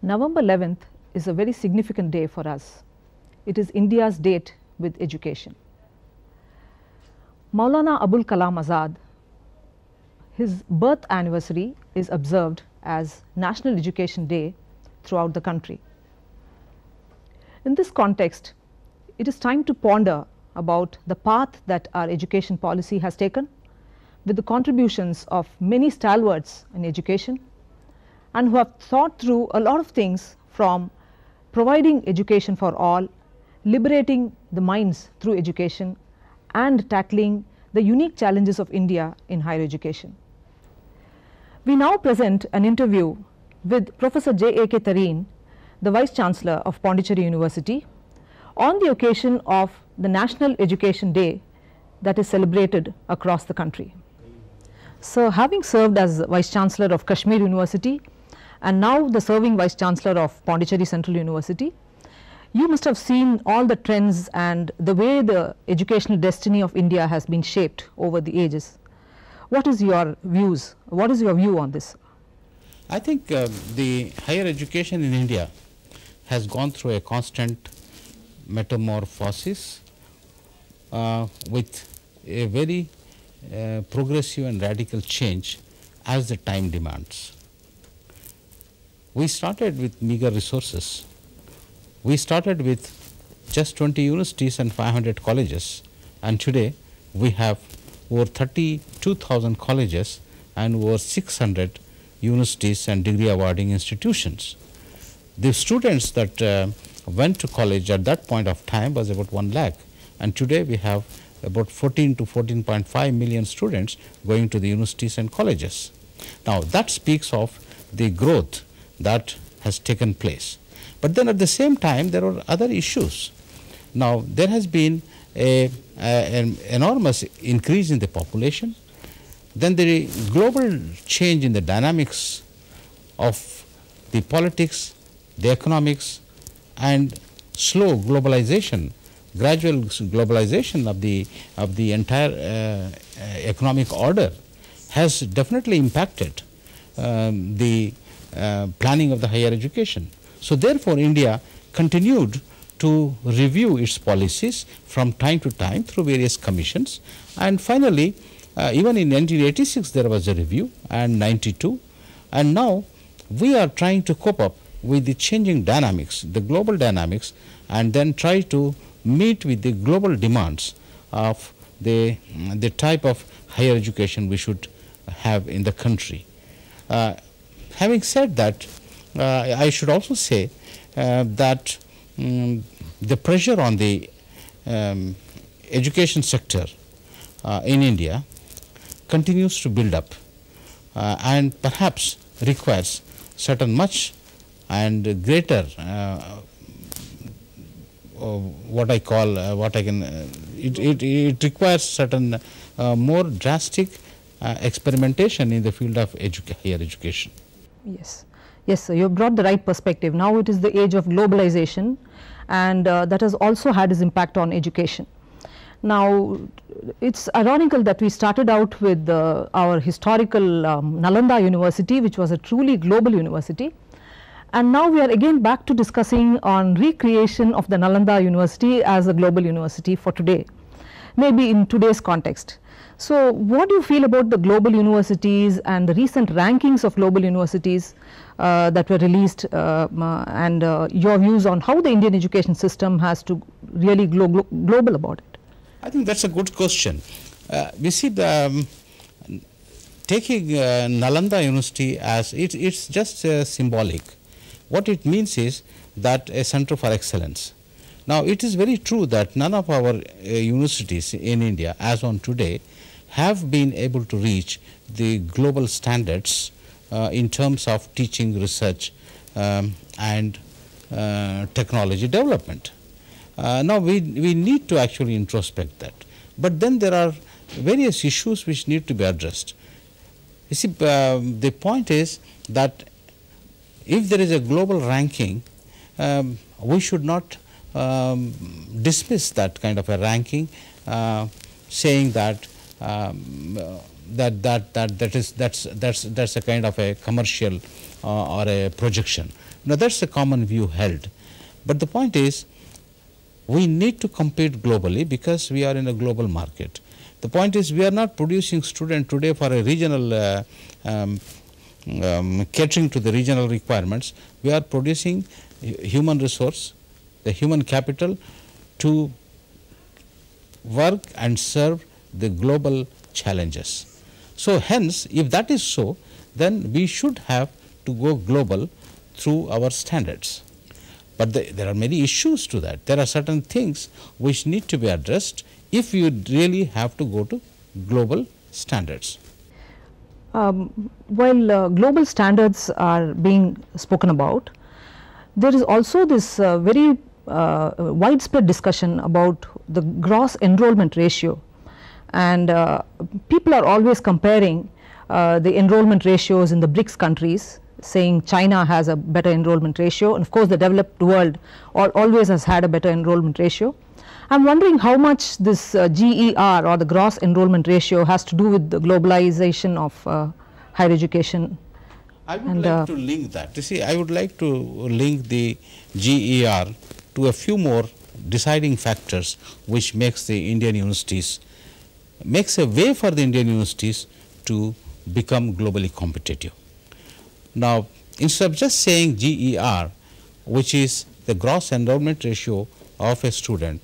November 11th is a very significant day for us. It is India's date with education. Maulana Abul Kalam Azad, his birth anniversary is observed as National Education Day throughout the country. In this context, it is time to ponder about the path that our education policy has taken, with the contributions of many stalwarts in education and who have thought through a lot of things, from providing education for all, liberating the minds through education, and tackling the unique challenges of India in higher education. We now present an interview with Professor J.A.K. Tareen, the Vice Chancellor of Pondicherry University, on the occasion of the National Education Day that is celebrated across the country. So, having served as Vice Chancellor of Kashmir University and now the serving Vice Chancellor of Pondicherry Central University, you must have seen all the trends and the way the educational destiny of India has been shaped over the ages. What is your views? What is your view on this? I think the higher education in India has gone through a constant metamorphosis with a very progressive and radical change as the time demands. We started with meager resources. We started with just 20 universities and 500 colleges, and today we have over 32,000 colleges and over 600 universities and degree awarding institutions. The students that went to college at that point of time was about 1 lakh, and today we have about 14 to 14.5 million students going to the universities and colleges. Now, that speaks of the growth that has taken place. But then at the same time, there are other issues. Now, there has been an enormous increase in the population. Then the global change in the dynamics of the politics, the economics, and slow globalization, gradual globalization of the entire economic order has definitely impacted the planning of the higher education. So therefore, India continued to review its policies from time to time through various commissions, and finally even in 1986 there was a review, and 92, and now we are trying to cope up with the changing dynamics, the global dynamics, and then try to meet with the global demands of the type of higher education we should have in the country. Having said that, I should also say that the pressure on the education sector in India continues to build up and perhaps requires certain much and greater it requires certain more drastic experimentation in the field of higher education. Yes, yes, sir, you have brought the right perspective. Now it is the age of globalization, and that has also had its impact on education. Now, it's ironical that we started out with our historical Nalanda University, which was a truly global university, and now we are again back to discussing on recreation of the Nalanda University as a global university for today, maybe in today's context. So, what do you feel about the global universities and the recent rankings of global universities that were released, and your views on how the Indian education system has to really global about it? I think that's a good question. We see the taking Nalanda University as it's just symbolic. What it means is that a center for excellence. Now, it is very true that none of our universities in India as on today have been able to reach the global standards in terms of teaching, research, and technology development. Now, we need to actually introspect that, but then there are various issues which need to be addressed. You see, the point is that if there is a global ranking, we should not dismiss that kind of a ranking, saying that that's a kind of a commercial or a projection. Now that's a common view held, but the point is we need to compete globally because we are in a global market. The point is we are not producing students today for a regional catering to the regional requirements. We are producing human resource, the human capital, to work and serve the global challenges. So hence, if that is so, then we should have to go global through our standards. But there are many issues to that. There are certain things which need to be addressed if you really have to go to global standards. While global standards are being spoken about, there is also this very widespread discussion about the gross enrollment ratio, and people are always comparing the enrollment ratios in the BRICS countries, saying China has a better enrollment ratio, and of course the developed world always has had a better enrollment ratio. I am wondering how much this GER or the gross enrollment ratio has to do with the globalization of higher education. I would like to link that. You see, I would like to link the GER to a few more deciding factors which makes the Indian universities, makes a way for the Indian universities to become globally competitive. Now, instead of just saying GER, which is the gross enrollment ratio of a student,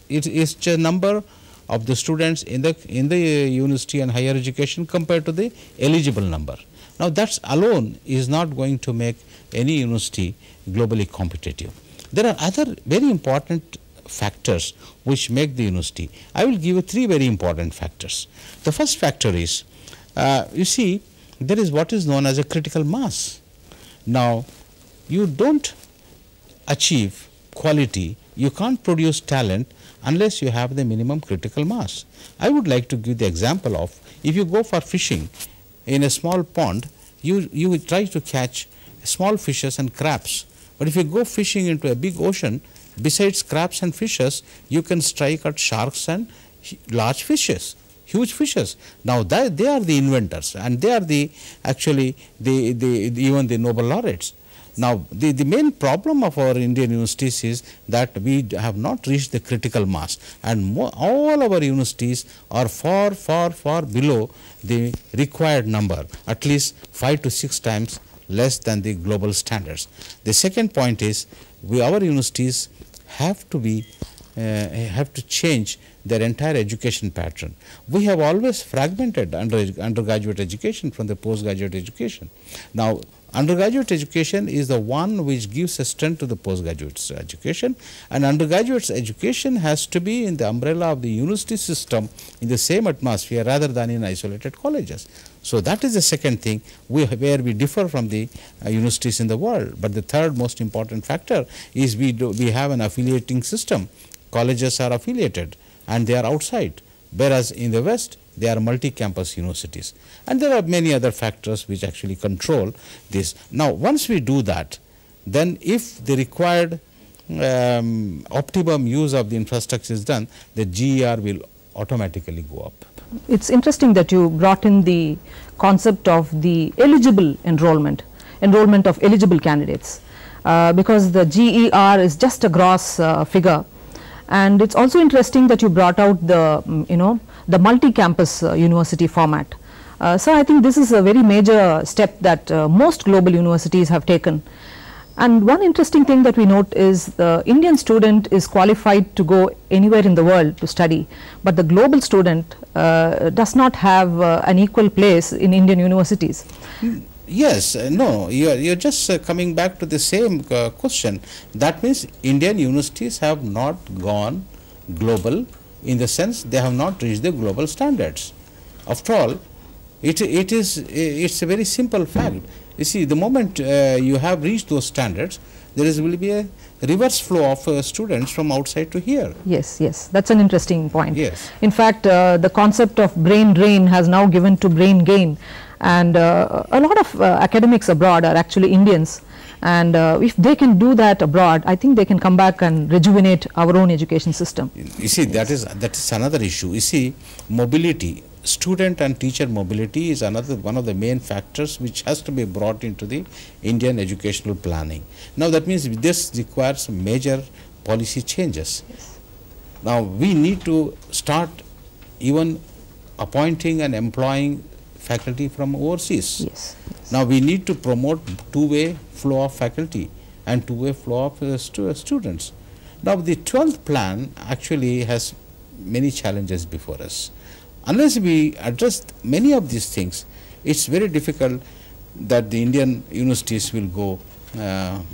it is the number of the students in the university and higher education compared to the eligible number. Now, that alone is not going to make any university globally competitive. There are other very important factors which make the university. I will give you three very important factors. The first factor is, you see, there is what is known as a critical mass. Now, you don't achieve quality, you can't produce talent unless you have the minimum critical mass. I would like to give the example of, if you go for fishing in a small pond, you try to catch small fishes and crabs. But if you go fishing into a big ocean, besides crabs and fishes, you can strike at sharks and large fishes, huge fishes. Now they are the inventors, and they are the actually even the Nobel laureates. Now the main problem of our Indian universities is that we have not reached the critical mass, and all our universities are far below the required number, at least 5 to 6 times less than the global standards. The second point is our universities have to change their entire education pattern. We have always fragmented undergraduate education from the postgraduate education. Now, undergraduate education is the one which gives a strength to the postgraduate education, and undergraduate education has to be in the umbrella of the university system in the same atmosphere rather than in isolated colleges. So that is the second thing where we differ from the universities in the world. But the third most important factor is we have an affiliating system. Colleges are affiliated and they are outside, whereas in the West they are multi-campus universities. And there are many other factors which actually control this. Now, once we do that, then if the required optimum use of the infrastructure is done, the GER will automatically go up. It's interesting that you brought in the concept of the eligible enrollment of eligible candidates, because the GER is just a gross figure. And it's also interesting that you brought out the the multi-campus university format. So I think this is a very major step that most global universities have taken. And one interesting thing that we note is the Indian student is qualified to go anywhere in the world to study, but the global student does not have an equal place in Indian universities. Yes, no, you're just coming back to the same question. That means Indian universities have not gone global, in the sense they have not reached the global standards. After all, it's a very simple fact. You see, the moment you have reached those standards, will be a reverse flow of students from outside to here. Yes, that's an interesting point. Yes. In fact, the concept of brain drain has now given to brain gain, and a lot of academics abroad are actually Indians, and if they can do that abroad, I think they can come back and rejuvenate our own education system. You see, that is another issue. You see, mobility, student and teacher mobility is one of the main factors which has to be brought into the Indian educational planning. Now, that means this requires major policy changes. Yes. Now, we need to start even appointing and employing faculty from overseas. Yes. Yes. Now, we need to promote two-way flow of faculty and two-way flow of students. Now, the 12th plan actually has many challenges before us. Unless we address many of these things, it's very difficult that the Indian universities will go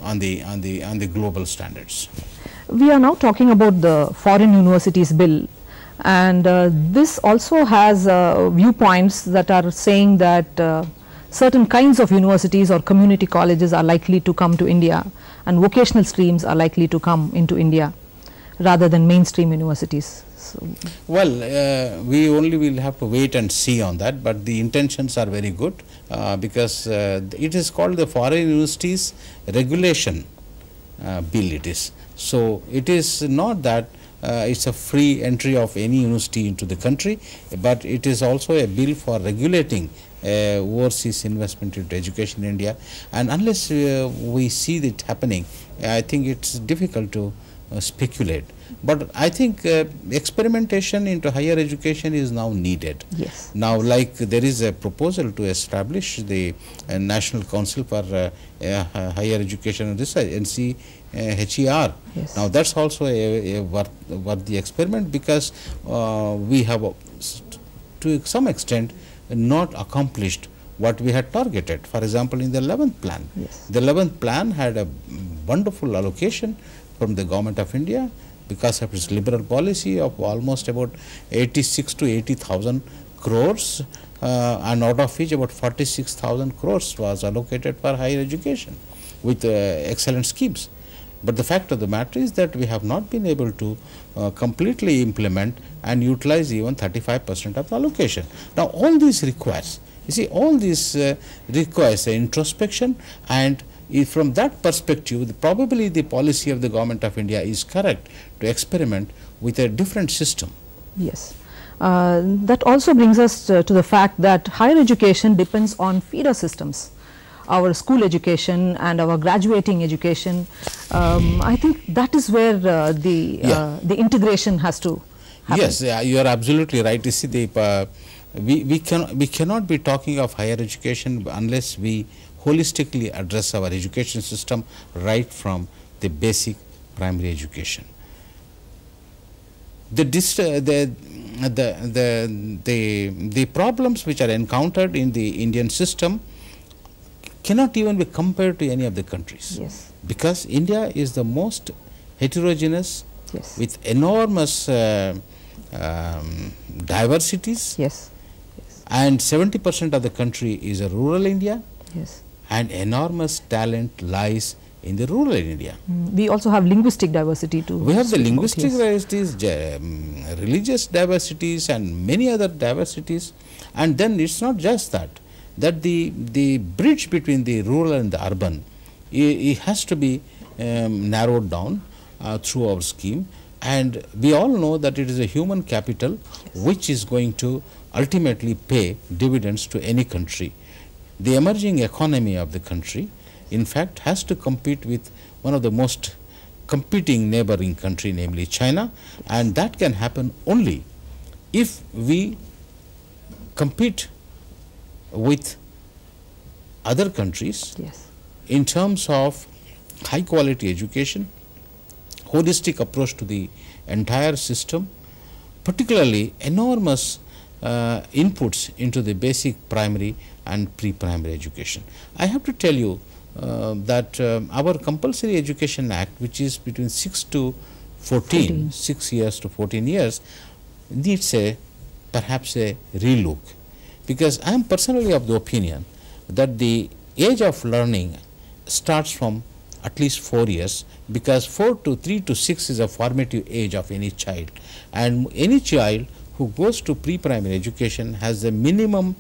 on the global standards. We are now talking about the Foreign Universities Bill, and this also has viewpoints that are saying that certain kinds of universities or community colleges are likely to come to India, and vocational streams are likely to come into India rather than mainstream universities. So, well, we only will have to wait and see on that, but the intentions are very good because it is called the Foreign Universities Regulation Bill it is. So, it is not that it's a free entry of any university into the country, but it is also a bill for regulating overseas investment into education in India, and unless we see it happening, I think it's difficult to speculate. But I think experimentation into higher education is now needed. yes. Now, like there is a proposal to establish the National Council for Higher Education and Research, NCHER. Yes. Now, that's also a worthy experiment because we have to some extent not accomplished what we had targeted. For example, in the 11th plan, Yes. the 11th plan had a wonderful allocation from the government of India because of its liberal policy of almost about 86 to 80,000 crores and out of which about 46,000 crores was allocated for higher education with excellent schemes. But the fact of the matter is that we have not been able to completely implement and utilize even 35% of the allocation. Now, all this requires, you see, all this requires introspection, and from that perspective, probably the policy of the government of India is correct to experiment with a different system. Yes. That also brings us to the fact that higher education depends on feeder systems. Our school education and our graduating education, I think that is where the integration has to happen. Yes, you are absolutely right. You see, we cannot be talking of higher education unless we holistically address our education system right from the basic primary education. The problems which are encountered in the Indian system cannot even be compared to any of the countries. Yes. Because India is the most heterogeneous, Yes. with enormous diversities. Yes. And 70% of the country is a rural India. Yes. And enormous talent lies in the rural India. We also have linguistic diversity too. We have the linguistic diversities, religious diversities, and many other diversities. And then it's not just that the bridge between the rural and the urban, it has to be narrowed down through our scheme. And we all know that it is a human capital, yes, which is going to ultimately pay dividends to any country. The emerging economy of the country, in fact, has to compete with one of the most competing neighboring country, namely China, and that can happen only if we compete with other countries, yes, in terms of high quality education, holistic approach to the entire system, particularly enormous inputs into the basic primary and pre-primary education. I have to tell you that our Compulsory Education Act, which is between 6 to 14, 6 years to 14 years, needs perhaps a relook, because I am personally of the opinion that the age of learning starts from at least 4 years, because 3 to 6 is a formative age of any child, and any child who goes to pre-primary education has the minimum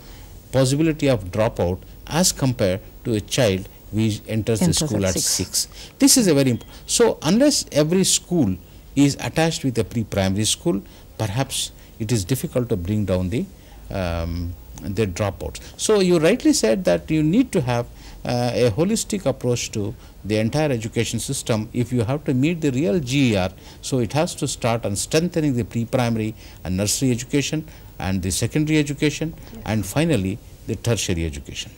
possibility of dropout as compared to a child who enters the school at 6. This is a very important. So, unless every school is attached with a pre-primary school, perhaps it is difficult to bring down the the dropouts. So you rightly said that you need to have a holistic approach to the entire education system if you have to meet the real GER. So it has to start on strengthening the pre-primary and nursery education and the secondary education, yes, and finally the tertiary education.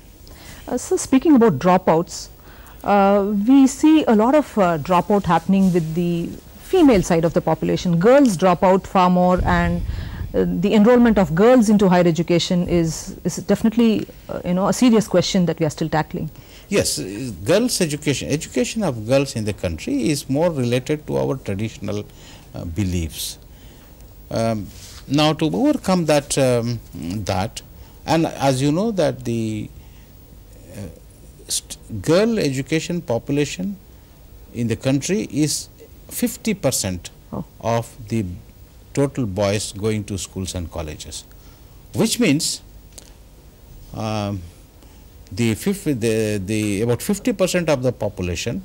So speaking about dropouts, we see a lot of dropout happening with the female side of the population. Girls drop out far more, and the enrollment of girls into higher education is definitely a serious question that we are still tackling. Yes, girls education of girls in the country is more related to our traditional beliefs. Now to overcome that, and as you know that the girl education population in the country is 50% of the total boys going to schools and colleges, which means about 50% of the population,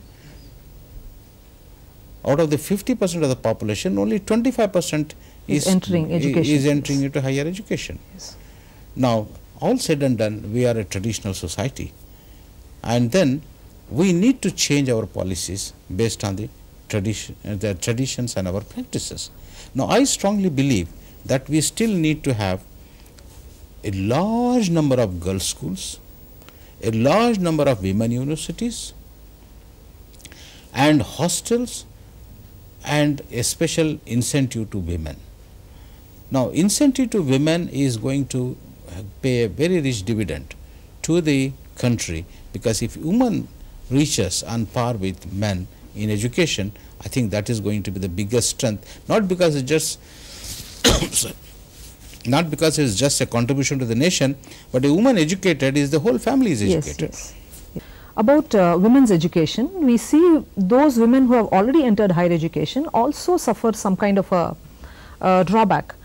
out of the 50% of the population, only 25% is entering education, into higher education. Yes. Now, all said and done, we are a traditional society, and then we need to change our policies based on the traditions and our practices. Now, I strongly believe that we still need to have a large number of girls' schools, a large number of women universities, and hostels, and a special incentive to women. Now, incentive to women is going to pay a very rich dividend to the country, because if women reaches on par with men in education, I think that is going to be the biggest strength, not because it just not because it is just a contribution to the nation, but a woman educated is the whole family is educated. Yes, yes. About women's education, we see those women who have already entered higher education also suffer some kind of a drawback.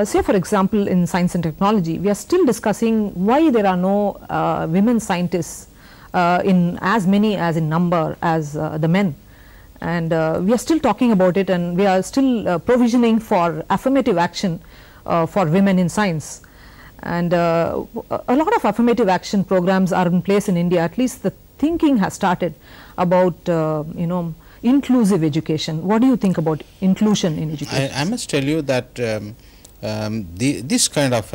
Say for example, in science and technology, we are still discussing why there are no women scientists in as many as in number as the men, and we are still talking about it, and we are still provisioning for affirmative action for women in science, and a lot of affirmative action programs are in place in India. At least the thinking has started about inclusive education. What do you think about inclusion in education? I must tell you that this kind of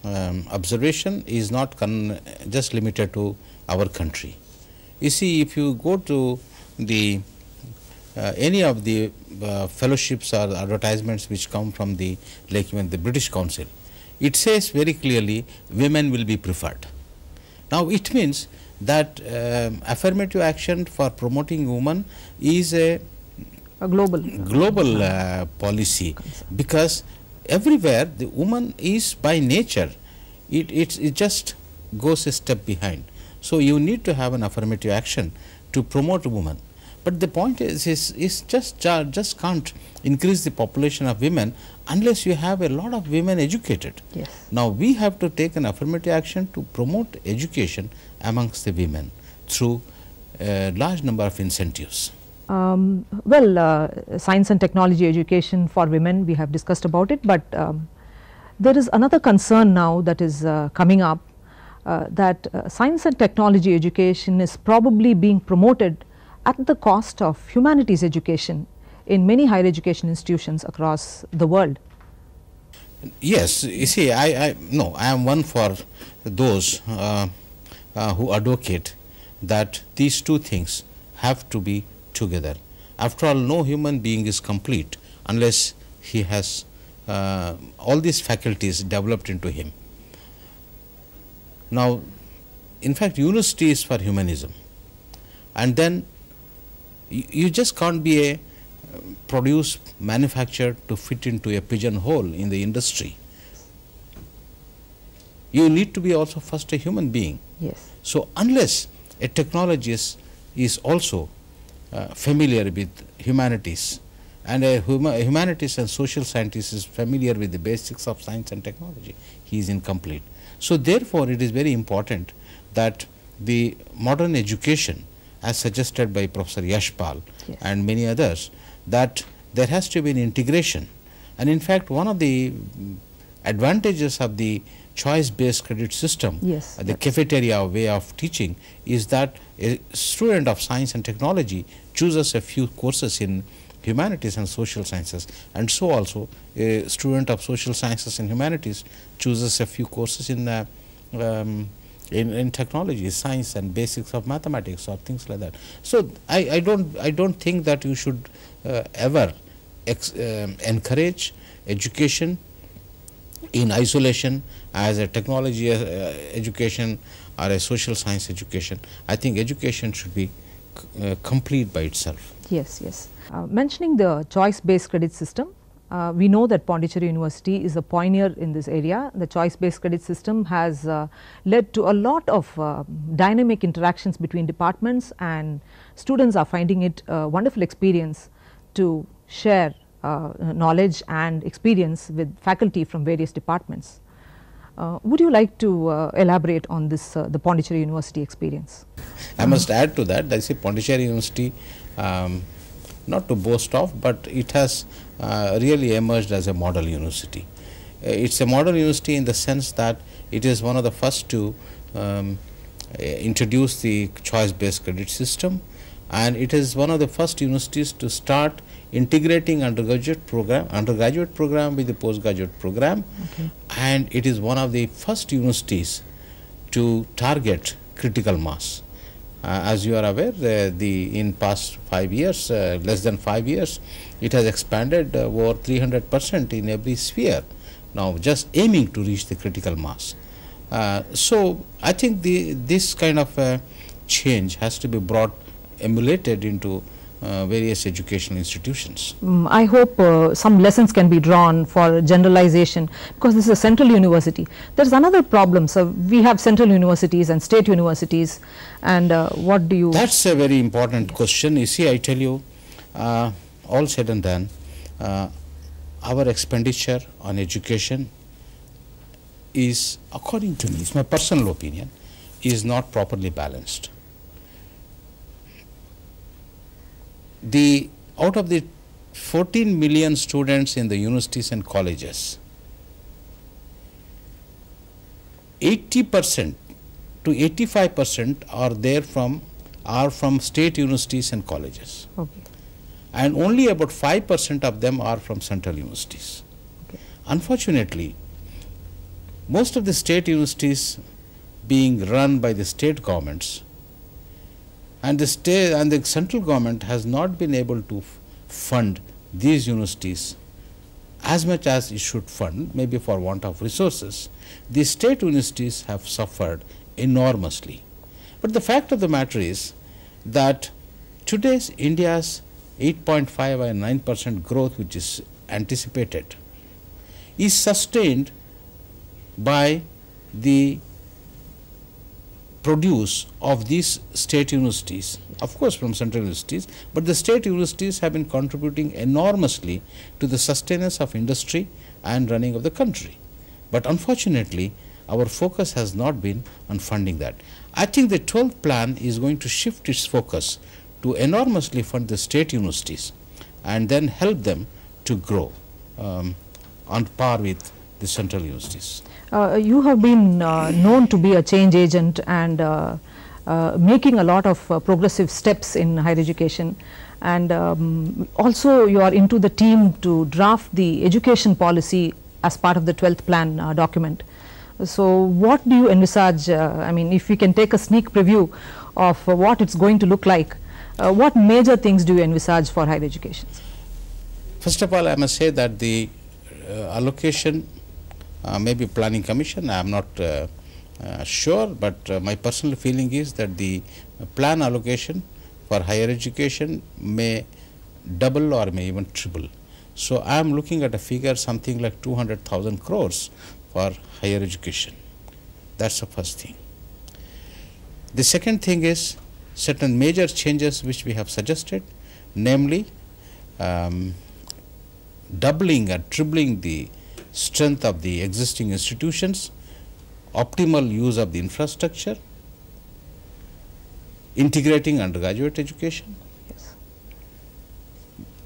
observation is not just limited to our country. You see, if you go to the any of the fellowships or advertisements which come from the, like even the British Council, it says very clearly women will be preferred. Now, it means that affirmative action for promoting women is a global policy, because everywhere the woman is by nature, it just goes a step behind. So, you need to have an affirmative action to promote women. But the point is just can't increase the population of women unless you have a lot of women educated. Yes. Now, we have to take an affirmative action to promote education amongst the women through a large number of incentives. Science and technology education for women, we have discussed about it, but there is another concern now that is coming up, that science and technology education is probably being promoted at the cost of humanities education in many higher education institutions across the world. Yes, you see, I am one for those who advocate that these two things have to be together. After all, no human being is complete unless he has all these faculties developed into him. Now, in fact, university is for humanism, and then you just can't be a produce manufactured to fit into a pigeonhole in the industry. You need to be also first a human being. Yes. So, unless a technologist is also familiar with humanities, and a humanities and social scientist is familiar with the basics of science and technology, he is incomplete. So, therefore, it is very important that the modern education, as suggested by Professor Yashpal, yes, and many others, that there has to be an integration. And in fact, one of the advantages of the choice-based credit system, Yes, the cafeteria way of teaching, is that a student of science and technology chooses a few courses in humanities and social sciences, and so also a student of social sciences and humanities chooses a few courses in technology, science and basics of mathematics or things like that. So I don't think that you should ever encourage education in isolation as a technology education or a social science education. I think education should be complete by itself. Yes, yes. Mentioning the choice-based credit system, we know that Pondicherry University is a pioneer in this area. The choice-based credit system has led to a lot of dynamic interactions between departments, and students are finding it a wonderful experience to share knowledge and experience with faculty from various departments. Would you like to elaborate on this, the Pondicherry University experience? I must add to that, I say Pondicherry University, not to boast of, but it has really emerged as a model university. It's a model university in the sense that it is one of the first to introduce the choice-based credit system, and it is one of the first universities to start integrating undergraduate program with the postgraduate program, and it is one of the first universities to target critical mass. As you are aware, in past 5 years, less than 5 years, it has expanded over 300% in every sphere, now just aiming to reach the critical mass. So I think this kind of change has to be emulated into various educational institutions. I hope some lessons can be drawn for generalization, because this is a central university. There is another problem. So we have central universities and state universities, and what do you? That's a very important question. You see, I tell you, all said and done, our expenditure on education is, according to me, it's my personal opinion, is not properly balanced. Out of the 14 million students in the universities and colleges, 80% to 85% are from state universities and colleges. Okay. And only about 5% of them are from central universities. Okay. Unfortunately, most of the state universities being run by the state governments, and the central government has not been able to fund these universities as much as it should fund, maybe for want of resources. The state universities have suffered enormously. But the fact of the matter is that today's India's 8.5 and 9% growth, which is anticipated, is sustained by the produce of these state universities, of course from central universities, but the state universities have been contributing enormously to the sustenance of industry and running of the country. But unfortunately, our focus has not been on funding that. I think the 12th plan is going to shift its focus to enormously fund the state universities and then help them to grow on par with the central universities. You have been known to be a change agent and making a lot of progressive steps in higher education, and also you are into the team to draft the education policy as part of the 12th plan document. So what do you envisage, I mean, if we can take a sneak preview of what it's going to look like, what major things do you envisage for higher education? First of all, I must say that the allocation, maybe planning commission, I am not sure, but my personal feeling is that the plan allocation for higher education may double or may even triple. So I am looking at a figure something like 200,000 crores for higher education. That's the first thing. The second thing is certain major changes which we have suggested, namely doubling or tripling the strength of the existing institutions, optimal use of the infrastructure, integrating undergraduate education, Yes.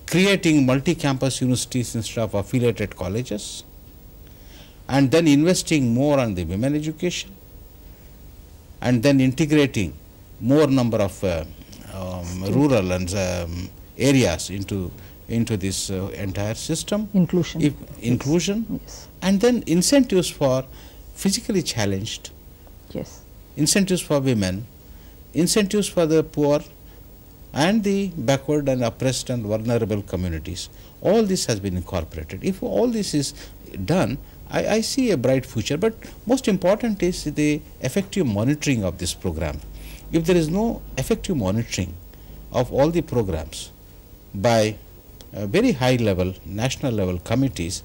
creating multi-campus universities instead of affiliated colleges, and then investing more on the women education, and then integrating more number of rural and areas into this entire system. Inclusion. Inclusion. Yes. And then incentives for physically challenged, Yes. incentives for women, incentives for the poor and the backward and oppressed and vulnerable communities. All this has been incorporated. If all this is done, I see a bright future, but most important is the effective monitoring of this program. If there is no effective monitoring of all the programs by very high level, national level committees,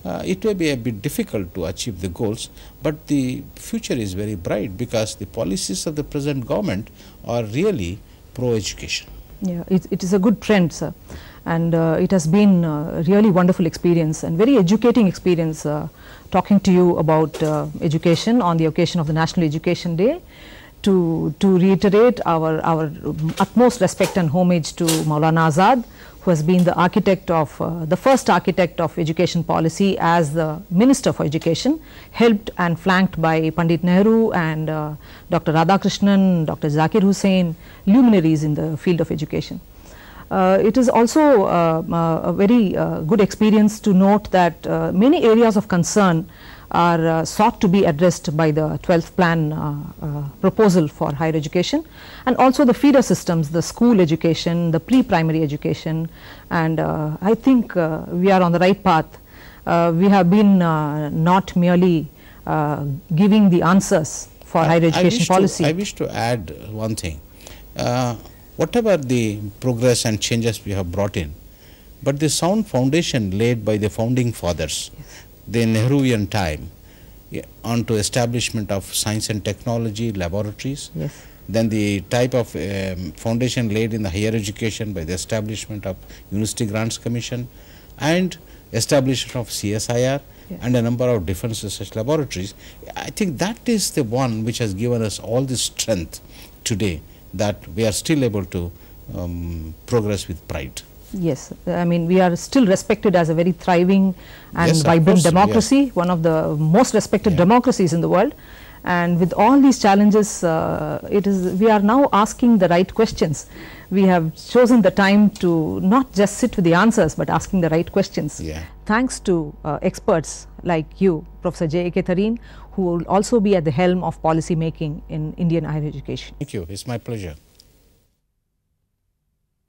it may be a bit difficult to achieve the goals, but the future is very bright because the policies of the present government are really pro-education. Yeah, it is a good trend, sir, and it has been a really wonderful experience and very educating experience talking to you about education on the occasion of the National Education Day. To reiterate our utmost respect and homage to Maulana Azad, who has been the architect of the first architect of education policy as the Minister for Education, helped and flanked by Pandit Nehru and Dr. Radhakrishnan, Dr. Zakir Hussain, luminaries in the field of education. It is also a very good experience to note that many areas of concern are sought to be addressed by the 12th plan proposal for higher education, and also the feeder systems, the school education, the pre-primary education, and I think we are on the right path. We have been not merely giving the answers for higher education policy. I wish to add one thing. Whatever the progress and changes we have brought in, but the sound foundation laid by the founding fathers, yes, the Nehruvian time, onto establishment of science and technology laboratories, yes, then the type of foundation laid in the higher education by the establishment of University Grants Commission and establishment of CSIR, yes, and a number of defense research laboratories. I think that is the one which has given us all the strength today that we are still able to progress with pride. Yes, I mean we are still respected as a very thriving and yes, vibrant democracy, one of the most respected democracies in the world. And with all these challenges, we are now asking the right questions. We have chosen the time to not just sit with the answers, but asking the right questions. Yeah. Thanks to experts like you, Professor J.A.K. Tareen, who will also be at the helm of policy making in Indian higher education. Thank you. It's my pleasure.